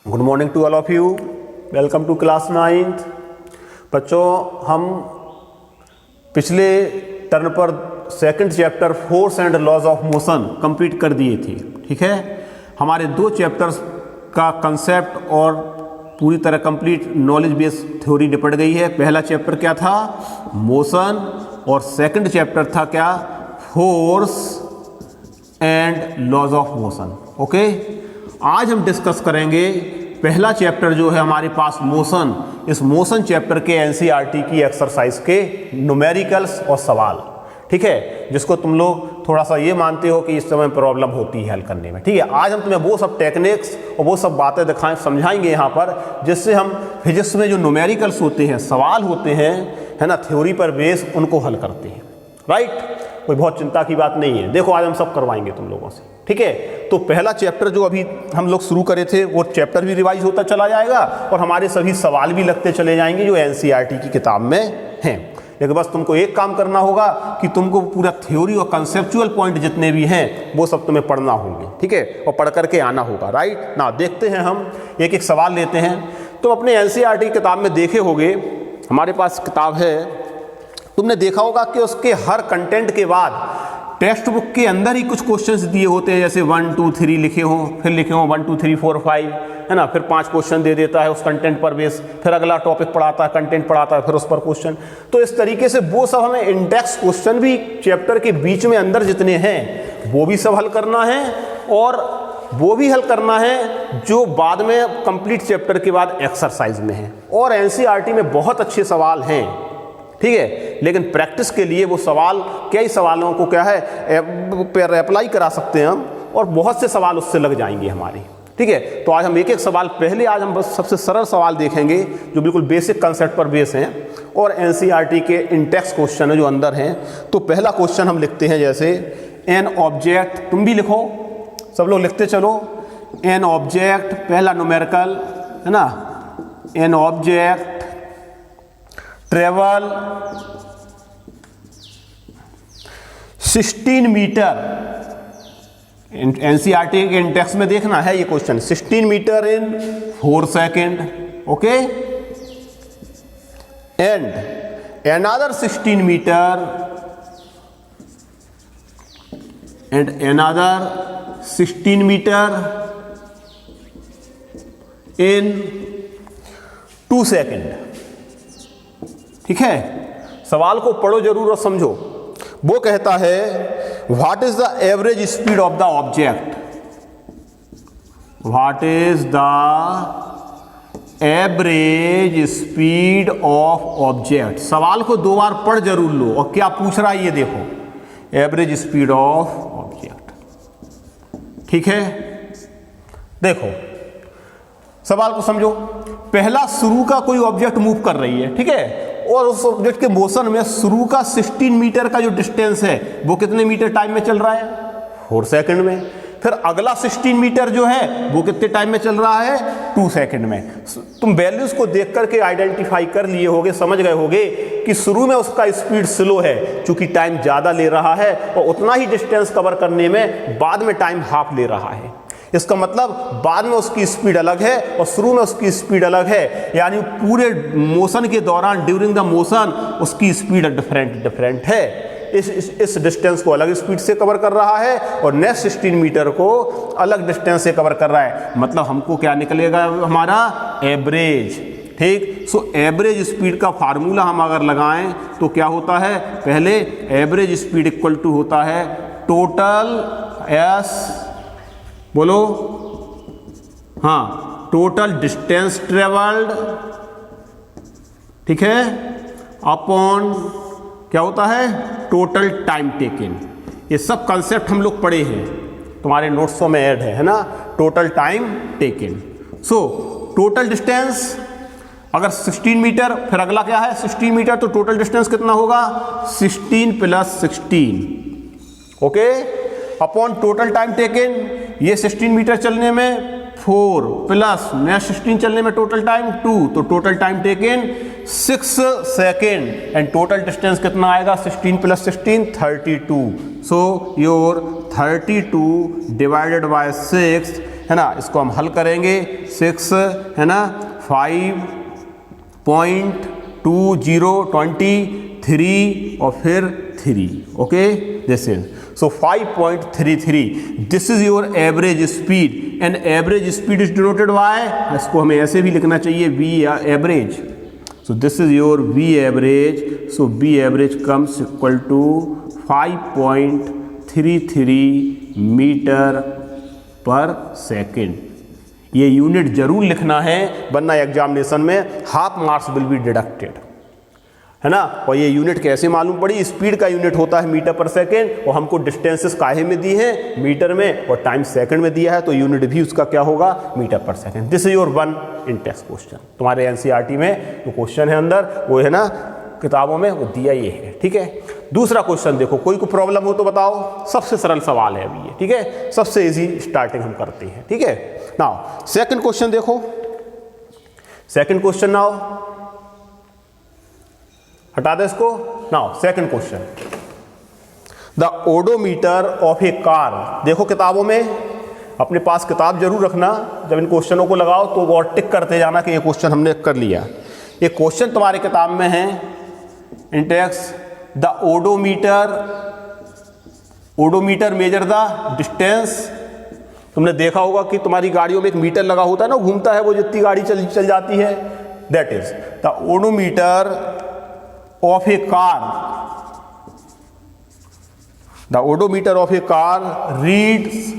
Good morning to all of you. Welcome to class 9th। बच्चों, हम पिछले turn पर second chapter force and laws of motion complete कर दिए थे। ठीक है, हमारे दो चैप्टर्स का कंसेप्ट और पूरी तरह कंप्लीट नॉलेज बेस थ्योरी निपट गई है। पहला चैप्टर क्या था? मोशन, और सेकंड चैप्टर था क्या? Force and laws of motion. Okay, आज हम डिस्कस करेंगे पहला चैप्टर जो है हमारे पास मोशन। इस मोशन चैप्टर के एनसीईआरटी की एक्सरसाइज के न्यूमेरिकल्स और सवाल, ठीक है, जिसको तुम लोग थोड़ा सा ये मानते हो कि इस समय प्रॉब्लम होती है हल करने में। ठीक है, आज हम तुम्हें वो सब टेक्निक्स और वो सब बातें समझाएंगे यहाँ पर, जिससे हम फिजिक्स में जो न्यूमेरिकल्स होते हैं, सवाल होते हैं, है ना, थ्योरी पर बेस, उनको हल करते हैं। राइट, कोई बहुत चिंता की बात नहीं है। देखो, आज हम सब करवाएंगे तुम लोगों से। ठीक है, तो पहला चैप्टर जो अभी हम लोग शुरू करे थे, वो चैप्टर भी रिवाइज होता चला जाएगा और हमारे सभी सवाल भी लगते चले जाएंगे जो एनसीईआरटी की किताब में हैं। लेकिन बस तुमको एक काम करना होगा कि तुमको पूरा थ्योरी और कंसेप्चुअल पॉइंट जितने भी हैं वो सब तुम्हें पढ़ना होंगे। ठीक है, और पढ़ करके आना होगा। राइट ना, देखते हैं हम एक एक सवाल लेते हैं। तुम अपने एनसीईआरटी किताब में देखे होगे, हमारे पास किताब है, तुमने देखा होगा कि उसके हर कंटेंट के बाद टेक्स्ट बुक के अंदर ही कुछ क्वेश्चंस दिए होते हैं, जैसे 1 2 3 लिखे हों, फिर लिखे हों 1 2 3 4 5, है ना, फिर 5 क्वेश्चन दे देता है उस कंटेंट पर बेस, फिर अगला टॉपिक पढ़ाता है, कंटेंट पढ़ाता है, फिर उस पर क्वेश्चन। तो इस तरीके से वो सब हमें इंडेक्स क्वेश्चन भी चैप्टर के बीच में अंदर जितने हैं वो भी सब हल करना है, और वो भी हल करना है जो बाद में कंप्लीट चैप्टर के बाद एक्सरसाइज में है। और एनसीईआरटी में बहुत अच्छे सवाल हैं, ठीक है, लेकिन प्रैक्टिस के लिए वो सवाल, कई सवालों को क्या है अप्लाई करा सकते हैं हम, और बहुत से सवाल उससे लग जाएंगे हमारे। ठीक है, तो आज हम एक एक सवाल, पहले आज हम बस सबसे सरल सवाल देखेंगे जो बिल्कुल बेसिक कंसेप्ट पर बेस हैं, और एनसीईआरटी के इंडेक्स क्वेश्चन है जो अंदर हैं। तो पहला क्वेश्चन हम लिखते हैं, जैसे एन ऑब्जेक्ट, तुम भी लिखो, सब लोग लिखते चलो। एन ऑब्जेक्ट, पहला न्यूमेरिकल है ना, an object travel 16 metre, NCERT के इंडेक्स में देखना है ये question, 16 metre in 4 second. Okay, and another 16 metre and another 16 metre in 2 second. ठीक है, सवाल को पढ़ो जरूर और समझो। वो कहता है what is the average speed of the object, what is the average speed of object. सवाल को 2 बार पढ़ जरूर लो, और क्या पूछ रहा है ये देखो, एवरेज स्पीड ऑफ ऑब्जेक्ट। ठीक है, देखो सवाल को समझो। पहला, शुरू का कोई ऑब्जेक्ट मूव कर रही है, ठीक है, और उस ऑब्जेक्ट के मोशन में शुरू का 16 मीटर का जो डिस्टेंस है वो कितने मीटर टाइम में चल रहा है? 4 सेकंड में। फिर अगला 16 मीटर जो है वो कितने टाइम में चल रहा है? 2 सेकंड में। तुम वैल्यूज को देख करके आइडेंटिफाई कर लिए होगे, समझ गए होगे कि शुरू में उसका स्पीड स्लो है क्योंकि टाइम ज्यादा ले रहा है, और उतना ही डिस्टेंस कवर करने में बाद में टाइम हाफ ले रहा है। इसका मतलब बाद में उसकी स्पीड अलग है और शुरू में उसकी स्पीड अलग है, यानी पूरे मोशन के दौरान, ड्यूरिंग द मोशन, उसकी स्पीड डिफरेंट है। इस डिस्टेंस को अलग स्पीड से कवर कर रहा है और नेक्स्ट 16 मीटर को अलग डिस्टेंस से कवर कर रहा है। मतलब हमको क्या निकलेगा? हमारा एवरेज। ठीक, सो एवरेज स्पीड का फार्मूला हम अगर लगाएं तो क्या होता है? पहले एवरेज स्पीड इक्वल टू होता है टोटल एस, बोलो, हाँ, टोटल डिस्टेंस ट्रेवल्ड, ठीक है, अपॉन क्या होता है? Total time taken. ये सब कंसेप्ट हम लोग पढ़े हैं, तुम्हारे नोट्सों में ऐड है ना, total time taken. So total distance अगर 16 मीटर, फिर अगला क्या है? 16 मीटर, तो टोटल डिस्टेंस कितना होगा? 16 + 16, okay, upon total time taken. ये 16 मीटर चलने में 4 प्लस नेक्स्ट 16 चलने में टोटल टाइम 2, तो total time taken 6 second, and total distance कितना आएगा? 16 + 16 32। सो योर 32 डिवाइडेड बाय 6 है ना, इसको हम हल करेंगे 6 है ना 5.2023 और फिर 3, okay this is so 5.33 this is your average speed and average speed is denoted by, इसको हमें ऐसे भी लिखना चाहिए V या average, so this is your V average, so V average comes equal to 5.33 metre per second. ये unit जरूर लिखना है वरना एग्जामिनेशन में half marks will be deducted, है ना। और ये यूनिट कैसे मालूम पड़ी, स्पीड का यूनिट होता है मीटर पर सेकेंड और हमको डिस्टेंसेस काहे में दी है, मीटर में, और टाइम सेकंड में दिया है, तो यूनिट भी उसका क्या होगा, metre per second. This is your 1 in test question. तुम्हारे एनसीईआरटी में जो क्वेश्चन है अंदर वो है ना किताबों में वो दिया ये है, ठीक है। दूसरा क्वेश्चन देखो, कोई को प्रॉब्लम हो तो बताओ, सबसे सरल सवाल है अभी ये, ठीक है, सबसे इजी स्टार्टिंग हम करते हैं, ठीक है। नाउ सेकंड क्वेश्चन देखो, सेकंड क्वेश्चन नाउ हटा दे इसको। Now second question, the odometer of A car. देखो किताबों में, अपने पास किताब जरूर रखना, जब इन क्वेश्चनों को लगाओ तो वो टिक करते जाना कि ये क्वेश्चन हमने कर लिया। ये क्वेश्चन तुम्हारे किताब में है Intex, the odometer measure the distance. तुमने देखा होगा कि तुम्हारी गाड़ियों में एक मीटर लगा होता है ना, घूमता है वो, जितनी गाड़ी चल जाती है, that is the odometer of A car. The odometer of A car reads,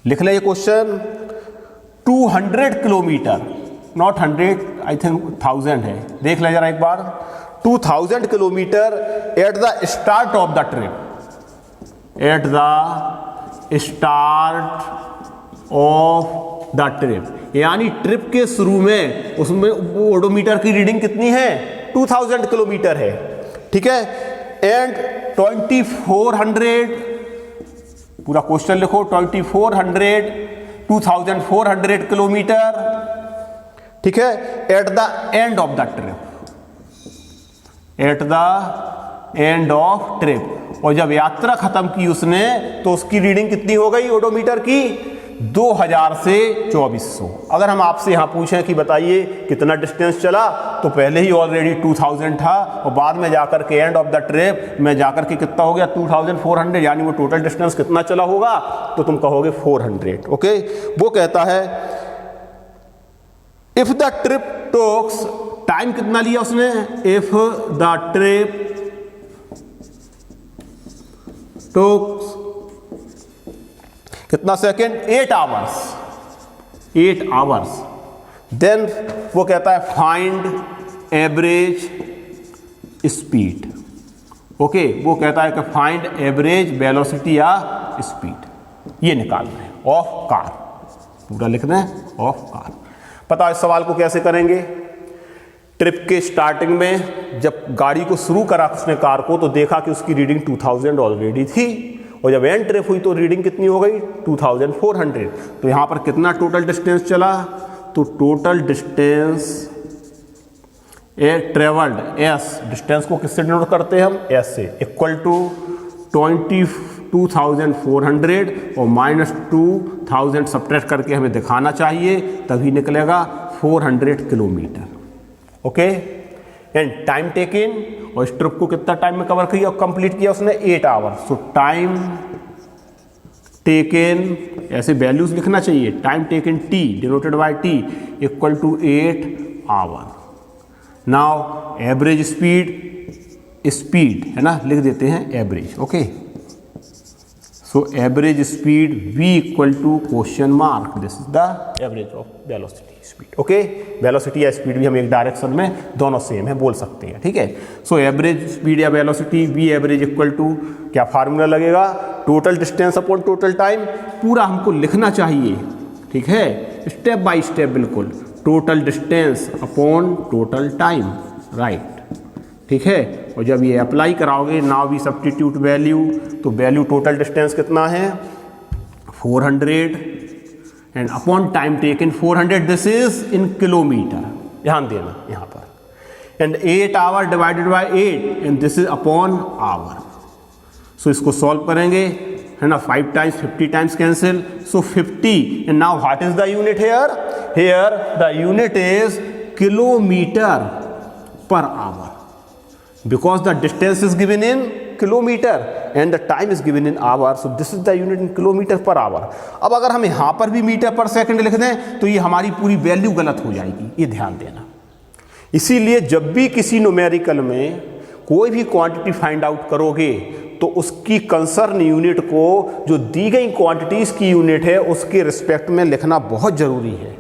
लिख ले ये question, 200 kilometre, not 100, I think 1000 है, देख ले जरा एक बार, 2000 kilometre at the start of the trip, at the start of the trip, यानी trip के शुरू में उसमें ओडोमीटर की रीडिंग कितनी है, 2000 किलोमीटर है, ठीक है। एंड 2400, पूरा क्वेश्चन लिखो, 2400 किलोमीटर, ठीक है, at the end of the trip, at the end of trip. और जब यात्रा खत्म की उसने तो उसकी रीडिंग कितनी हो गई ओडोमीटर की, 2000 से 2400। अगर हम आपसे यहाँ पूछें कि बताइए कितना डिस्टेंस चला, तो पहले ही ऑलरेडी 2000 था और बाद में जाकर के एंड ऑफ द ट्रिप में जाकर के कितना हो गया 2400, यानी वो टोटल डिस्टेंस कितना चला होगा, तो तुम कहोगे 400, ओके। वो कहता है इफ द ट्रिप टोक्स, टाइम कितना लिया उसने, इफ द ट्रिप टोक्स कितना सेकेंड, 8 आवर्स, देन वो कहता है फाइंड एवरेज स्पीड, ओके। वो कहता है कि फाइंड एवरेज वेलोसिटी या स्पीड, ये निकालना है ऑफ कार, पूरा लिखना है ऑफ कार। पता है इस सवाल को कैसे करेंगे, ट्रिप के स्टार्टिंग में जब गाड़ी को शुरू करा उसने कार को, तो देखा कि उसकी रीडिंग 2000 ऑलरेडी थी, और जब एंड ट्रिप हुई तो रीडिंग कितनी हो गई 2400। तो यहाँ पर कितना टोटल डिस्टेंस चला, तो total distance travelled, S, distance को किससे डिनोट करते हैं हम, एस से, इक्वल टू 2400 और -2000 सब्ट्रैक्ट करके हमें दिखाना चाहिए, तभी निकलेगा 400 kilometre, okay. And time taken, और इस ट्रिप को कितना टाइम में कवर किया और कंप्लीट किया उसने, 8 आवर्स। सो टाइम टेकन, ऐसे वैल्यूज लिखना चाहिए, time taken T denoted by T equal to 8 hour. Now average speed है ना, लिख देते हैं average, okay. So average speed v equal to question mark, this is the average of velocity speed, okay. Velocity या speed भी हम एक direction में दोनों सेम है बोल सकते हैं, ठीक है। सो एवरेज स्पीड या velocity v average equal to, क्या फार्मूला लगेगा, total distance upon total time, पूरा हमको लिखना चाहिए, ठीक है, स्टेप बाय स्टेप बिल्कुल, total distance upon total time, right, ठीक है। और जब ये अप्लाई कराओगे, नाउ वी सब्स्टिट्यूट वैल्यू, तो वैल्यू टोटल डिस्टेंस कितना है 400 and upon time taken 400, this is in kilometre, ध्यान देना यहाँ पर, and 8 our divided by 8 and this is upon hour. So इसको सॉल्व करेंगे है ना, 5 times 50 times cancel, so 50, and now what is the unit here? Here the unit is kilometer per hour, because the distance is given in kilometer and the time is given in hour, so this is the unit in kilometer per hour. अब अगर हम यहाँ पर भी metre पर second लिख दें तो ये हमारी पूरी वैल्यू गलत हो जाएगी, ये ध्यान देना। इसीलिए जब भी किसी न्यूमेरिकल में कोई भी क्वांटिटी फाइंड आउट करोगे तो उसकी कंसर्न यूनिट को जो दी गई क्वांटिटीज की यूनिट है उसके रिस्पेक्ट में लिखना बहुत जरूरी है,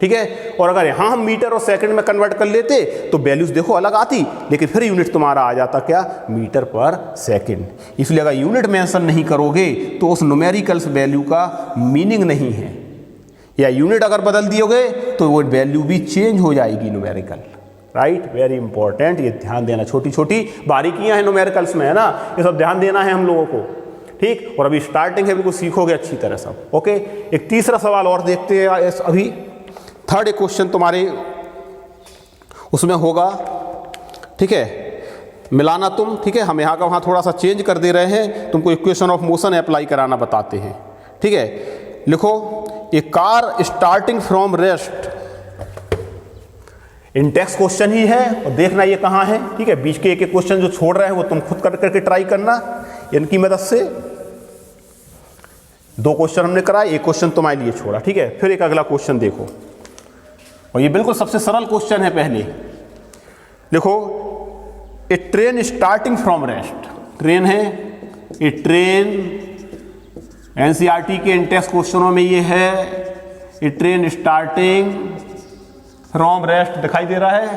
ठीक है। और अगर यहाँ हम मीटर और सेकंड में कन्वर्ट कर लेते तो वैल्यूज देखो अलग आती, लेकिन फिर यूनिट तुम्हारा आ जाता क्या, मीटर पर सेकंड। इसलिए अगर यूनिट मेंशन नहीं करोगे तो उस न्यूमेरिकल्स वैल्यू का मीनिंग नहीं है, या यूनिट अगर बदल दियोगे तो वो वैल्यू भी चेंज हो जाएगी न्यूमेरिकल, राइट। वेरी इंपॉर्टेंट, ये ध्यान देना, छोटी छोटी बारीकियां हैं न्यूमेरिकल्स में, है ना, ये सब ध्यान देना है हम लोगों को, ठीक। और अभी स्टार्टिंग है, बिल्कुल सीखोगे अच्छी तरह सब, ओके। एक तीसरा सवाल और देखते हैं अभी, थर्ड क्वेश्चन तुम्हारे उसमें होगा, ठीक है, मिलाना तुम, ठीक है। हम यहाँ का वहाँ थोड़ा सा चेंज कर दे रहे हैं, तुमको इक्वेशन ऑफ मोशन अप्लाई कराना बताते हैं, ठीक है। लिखो, a car starting from rest, in text question ही है और देखना ये कहाँ है, ठीक है। बीच के एक एक क्वेश्चन जो छोड़ रहे हैं वो तुम खुद कर करके ट्राई करना इनकी मदद से। 2 क्वेश्चन हमने कराए, एक क्वेश्चन तुम्हारे लिए छोड़ा, ठीक है। फिर एक अगला क्वेश्चन देखो, और ये बिल्कुल सबसे सरल क्वेश्चन है। पहले लिखो, a train starting from rest, train है, ए ट्रेन, एनसीईआरटी के इंटेक्स क्वेश्चनों में ये है, a train starting from rest, दिखाई दे रहा है,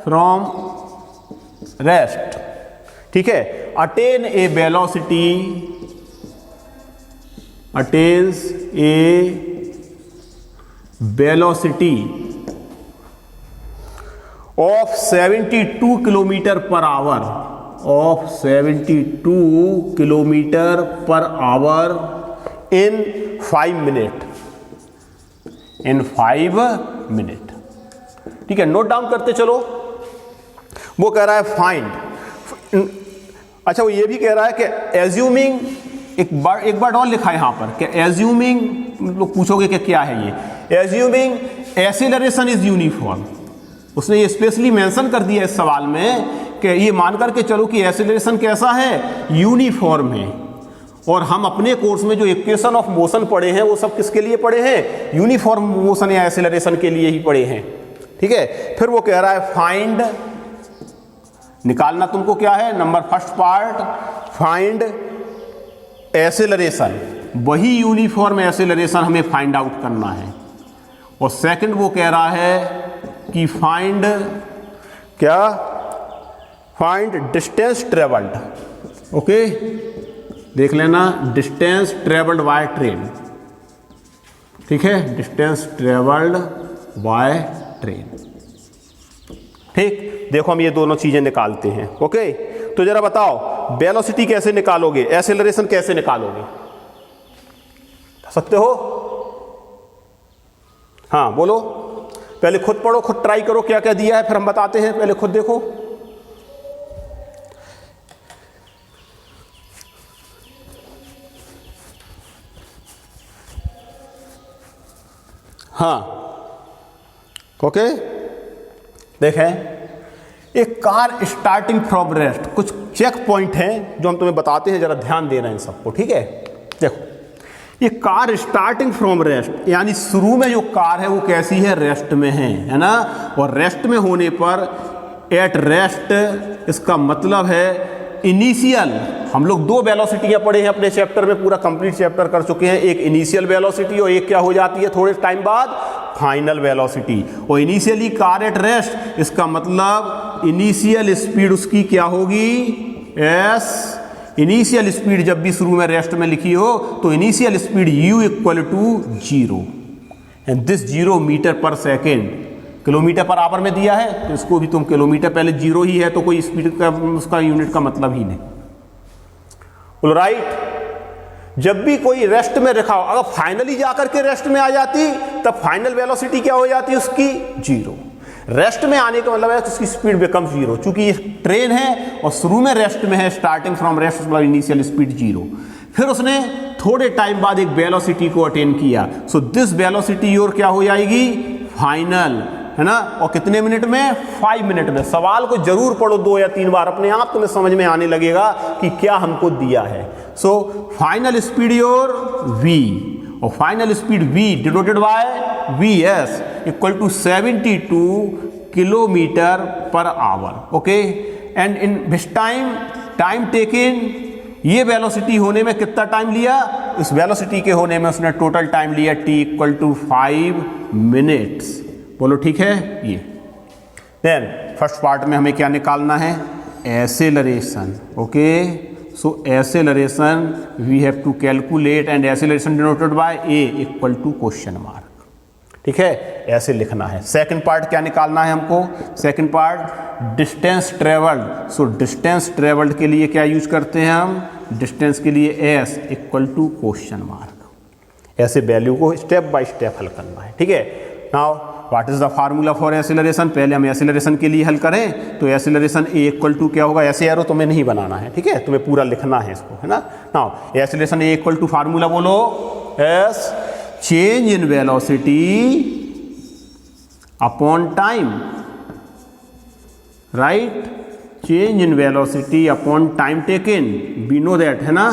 फ्रॉम रेस्ट, ठीक है। Attain a velocity, attains a velocity of 72 kilometre per hour, of 72 kilometre per hour in 5 minute, in 5 minute, ठीक है। नोट डाउन करते चलो। वो कह रहा है फाइंड, अच्छा वो ये भी कह रहा है कि एज्यूमिंग, एक बार और लिखा है यहाँ पर कि एज्यूमिंग, लोग पूछोगे कि क्या है ये, एज्यूमिंग एक्सेलरेशन इज यूनिफॉर्म। उसने ये स्पेशली मेंशन कर दिया इस सवाल में कि ये मान करके चलो कि एक्सेलरेशन कैसा है, यूनिफॉर्म है। और हम अपने कोर्स में जो इक्वेशन ऑफ मोशन पढ़े हैं वो सब किसके लिए पढ़े हैं, यूनिफॉर्म मोशन या एक्सेलरेशन के लिए ही पढ़े हैं, ठीक है। फिर वो कह रहा है फाइंड, निकालना तुमको क्या है, number first part, find acceleration, वही यूनिफॉर्म एक्सेलरेशन हमें फाइंड आउट करना है। और सेकंड वो कह रहा है कि फाइंड क्या, फाइंड डिस्टेंस ट्रेवल्ड, ओके, देख लेना, डिस्टेंस ट्रेवल्ड बाय ट्रेन, ठीक है, डिस्टेंस ट्रेवल्ड बाय ट्रेन, ठीक। देखो हम ये दोनों चीजें निकालते हैं, ओके। तो जरा बताओ वेलोसिटी कैसे निकालोगे, एक्सेलरेशन कैसे निकालोगे, सकते हो? हाँ बोलो, पहले खुद पढ़ो, खुद ट्राई करो क्या क्या दिया है, फिर हम बताते हैं, पहले खुद देखो। हाँ ओके, देखें, एक कार स्टार्टिंग फ्रॉम रेस्ट, कुछ चेक पॉइंट हैं जो हम तुम्हें बताते हैं, जरा ध्यान देना इन सबको, ठीक है। देखो, ये कार स्टार्टिंग फ्रॉम रेस्ट, यानी शुरू में जो कार है वो कैसी है, रेस्ट में है ना। और रेस्ट में होने पर एट रेस्ट, इसका मतलब है इनिशियल, हम लोग 2 वेलोसिटियां पढ़े हैं अपने चैप्टर में, पूरा कंप्लीट चैप्टर कर चुके हैं। एक इनिशियल वेलोसिटी और एक क्या हो जाती है थोड़े टाइम बाद, फाइनल वेलोसिटी। और इनिशियली कार एट रेस्ट, इसका मतलब इनिशियल स्पीड उसकी क्या होगी, एस। इनिशियल स्पीड जब भी शुरू में रेस्ट में लिखी हो तो initial speed u equal to 0 and this 0 metre per second, kilometre per hour में दिया है तो इसको भी तुम किलोमीटर, पहले 0 ही है तो कोई स्पीड का उसका यूनिट का मतलब ही नहीं, राइट। जब भी कोई रेस्ट में रखा हो, अगर फाइनली जाकर के रेस्ट में आ जाती तब फाइनल वेलोसिटी क्या हो जाती है उसकी, 0। रेस्ट में आने का मतलब है तो उसकी स्पीड बिकम 0, चूंकि ये ट्रेन है और शुरू में रेस्ट में है, स्टार्टिंग फ्रॉम रेस्ट मतलब इनिशियल स्पीड 0। फिर उसने थोड़े टाइम बाद एक वेलोसिटी को अटेन किया। सो दिस वेलोसिटी और क्या हो जाएगी, फाइनल, है ना। और कितने मिनट में, 5 मिनट में। सवाल को जरूर पढ़ो 2 या 3 बार, अपने आप तुम्हें समझ में आने लगेगा कि क्या हमको दिया है। So final speed your v, और final speed v denoted by vs equal to 72 kilometre per hour. Okay, and in this time taken, ये वेलोसिटी होने में कितना टाइम लिया, इस वेलोसिटी के होने में उसने टोटल टाइम लिया t इक्वल टू 5 मिनट्स। बोलो ठीक है। ये देन फर्स्ट पार्ट में हमें क्या निकालना है, acceleration. Okay, so acceleration we have to calculate, and acceleration denoted by a equal to question mark. ठीक है, ऐसे लिखना है। सेकंड पार्ट क्या निकालना है हमको, second part distance travelled. So distance travelled के लिए क्या यूज करते हैं हम, डिस्टेंस के लिए s equal to question mark. ऐसे वैल्यू को स्टेप बाय स्टेप हल करना है। ठीक है, now what is the formula for acceleration. पहले हम एक्सेलरेशन के लिए हल करें, तो एक्सेलरेशन a इक्वल टू क्या होगा, ऐसे एरो तुम्हें नहीं बनाना है, ठीक है, तुम्हें पूरा लिखना है इसको, है ना। Now acceleration a equal to formula बोलो, s change in velocity upon time, right, change in velocity upon time taken, we know that, है ना,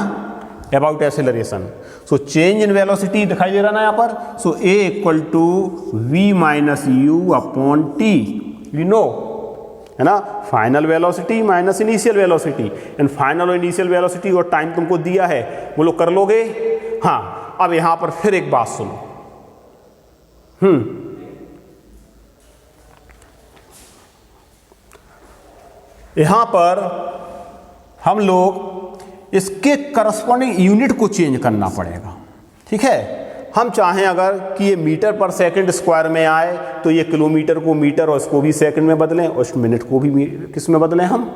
about acceleration. So change in velocity दिखाई दे रहा ना यहाँ पर। So a equal to v minus u upon t, we know, है ना, final velocity minus initial velocity, and final और इनिशियल वेलोसिटी और टाइम तुमको दिया है, बोलो कर लोगे। हाँ, अब यहां पर फिर एक बात सुनो, यहां पर हम लोग इसके करस्पॉन्डिंग यूनिट को चेंज करना पड़ेगा। ठीक है, हम चाहें अगर कि ये मीटर पर सेकंड स्क्वायर में आए, तो ये किलोमीटर को मीटर और इसको भी सेकंड में बदलें, और इस मिनट को भी किस में बदलें, हम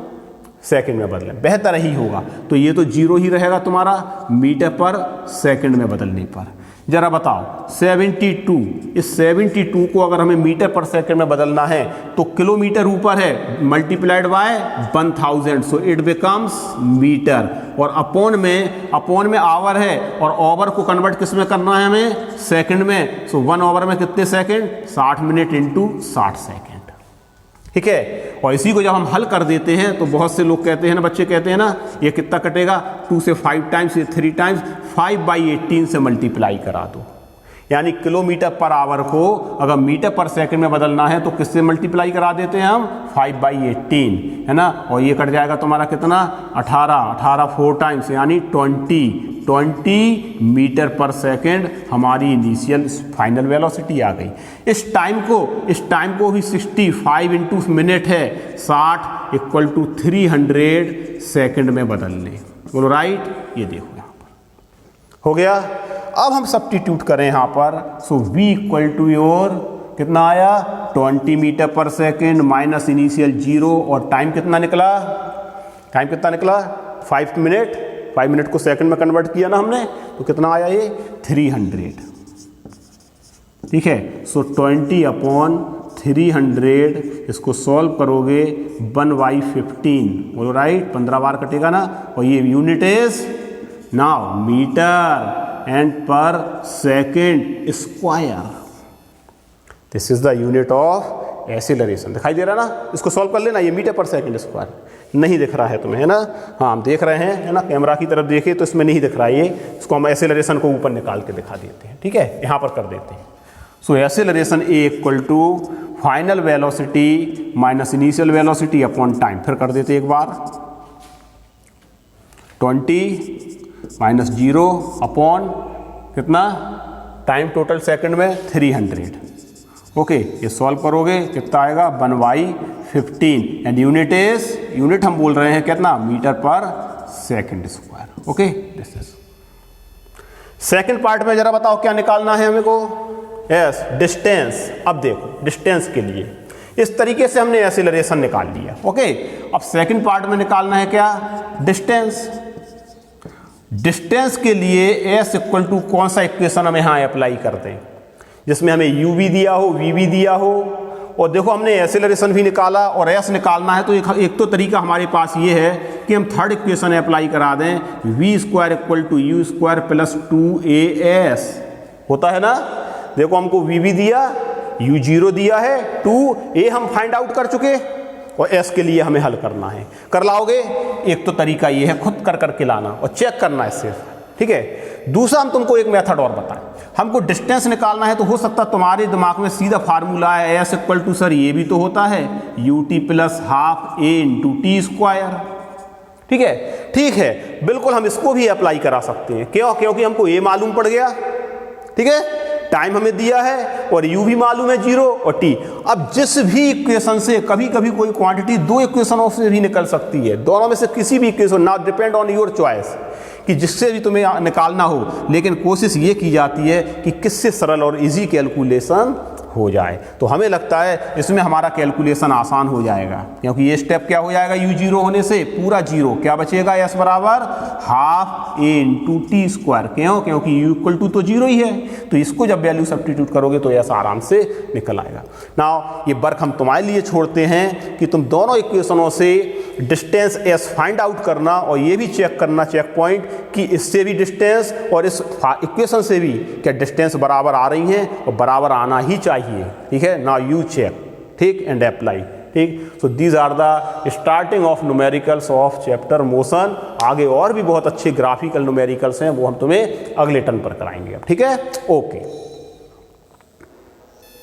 सेकंड में बदलें, बेहतर ही होगा। तो ये तो 0 ही रहेगा तुम्हारा मीटर पर सेकंड में बदलने पर। जरा बताओ 72, इस 72 को अगर हमें मीटर पर सेकंड में बदलना है, तो किलोमीटर ऊपर है, multiplied by 1000, so it becomes metre, और अपॉन में आवर है, और ओवर को कन्वर्ट किस में करना है हमें, सेकंड में। सो 1 ओवर में कितने सेकंड, 60 मिनट इंटू 60 सेकंड। ठीक है, और इसी को जब हम हल कर देते हैं, तो बहुत से लोग कहते हैं ना, बच्चे कहते हैं ना, ये कितना कटेगा, 2 से 5 टाइम्स, ये 3 टाइम्स, 5/18 से मल्टीप्लाई करा दो। यानी किलोमीटर पर आवर को अगर मीटर पर सेकंड में बदलना है, तो किससे मल्टीप्लाई करा देते हैं हम, 5/18, है ना, और ये कट जाएगा तुम्हारा कितना, 18 4 टाइम्स, यानी 20 मीटर पर सेकंड हमारी इनिशियल फाइनल वेलोसिटी आ गई। इस टाइम को भी 65 इंटू मिनट है, 60 इक्वल टू 300 सेकंड में बदल लें। बोलो राइट, ये देखो यहाँ पर हो गया। अब हम सब्स्टिट्यूट करें यहाँ पर, सो v इक्वल टू योर कितना आया, 20 metre per second minus initial 0, और टाइम कितना निकला, 5 मिनट। 5 मिनट को सेकंड में कन्वर्ट किया ना हमने, तो कितना आया ये, 300। ठीक है, सो 20/300, इसको सॉल्व करोगे 1/15, बोलो राइट, 15 बार कटेगा ना, और ये unit is now metre and per second square. This is the unit of acceleration. दिखाई दे रहा ना, इसको सॉल्व कर लेना, ये मीटर पर सेकेंड स्क्वायर नहीं दिख रहा है तुम्हें, है ना, हाँ हम देख रहे हैं, है ना, कैमरा की तरफ देखिए तो इसमें नहीं दिख रहा है ये, इसको हम एक्सीलरेशन को ऊपर निकाल के दिखा देते हैं। ठीक है, यहाँ पर कर देते हैं। So acceleration a equal to final velocity minus initial velocity upon time. फिर कर देते एक बार, 20 माइनस 0 अपॉन कितना, टाइम टोटल सेकंड में 300। ओके, ये सॉल्व करोगे कितना आएगा, 1/15, एंड यूनिट हम बोल रहे हैं कितना, मीटर पर second square. Okay, this is second part में। जरा बताओ क्या निकालना है हमें को, यस, डिस्टेंस। अब देखो डिस्टेंस के लिए इस तरीके से हमने एक्सीलरेशन निकाल लिया। ओके, अब सेकंड पार्ट में निकालना है क्या, डिस्टेंस। डिस्टेंस के लिए s इक्वल टू कौन सा इक्वेशन हम यहाँ अप्लाई करते हैं, जिसमें हमें u भी दिया हो, v भी दिया हो, और देखो हमने एक्सेलरेशन भी निकाला और एस निकालना है, तो एक तो तरीका हमारे पास ये है कि हम थर्ड इक्वेशन अप्लाई करा दें, v square equal to u square plus 2as होता है ना। देखो हमको वी भी दिया, यू 0 दिया है, 2a हम फाइंड आउट कर चुके और s के लिए हमें हल करना है। कर लाओगे? एक तो तरीका ये है खुद कर करके लाना और चेक करना है सिर्फ, ठीक है। दूसरा हम तुमको एक मेथड और बताएं, हमको डिस्टेंस निकालना है, तो हो सकता है तुम्हारे दिमाग में सीधा फार्मूला है s इक्वल टू, सर ये भी तो होता है ut plus half a into T square, ठीक है। ठीक है, बिल्कुल हम इसको भी अप्लाई करा सकते हैं। क्यों? क्योंकि हमको a मालूम पड़ गया, ठीक है, टाइम हमें दिया है और u भी मालूम है 0 और t। अब जिस भी इक्वेशन से, कभी कभी कोई क्वांटिटी दो इक्वेशनों से भी निकल सकती है, दोनों में से किसी भी equation, now depend on your choice कि जिससे भी तुम्हें निकालना हो, लेकिन कोशिश ये की जाती है कि किससे सरल और इजी कैलकुलेशन हो जाए। तो हमें लगता है इसमें हमारा कैलकुलेशन आसान हो जाएगा, क्योंकि ये स्टेप क्या हो जाएगा, u 0 होने से पूरा 0, क्या बचेगा, s बराबर half a into T square. क्यों? क्योंकि u इक्वल टू तो 0 ही है, तो इसको जब वैल्यू सब्स्टिट्यूट करोगे तो s आराम से निकल आएगा। नाउ ये वर्क हम तुम्हारे लिए छोड़ते हैं कि तुम दोनों इक्वेशनों से डिस्टेंस s फाइंड आउट करना और ये भी चेक करना, चेक पॉइंट, कि इससे भी डिस्टेंस और इस इक्वेशन से भी क्या डिस्टेंस बराबर आ रही हैं, और बराबर आना ही चाहिए, ठीक है। नाउ यू चेक, ठीक, एंड अप्लाई, ठीक। So these are the starting of numericals of chapter motion. आगे और भी बहुत अच्छे ग्राफिकल न्यूमेरिकल्स हैं, वो हम तुम्हें अगले टर्न पर कराएंगे, ठीक है। ओके।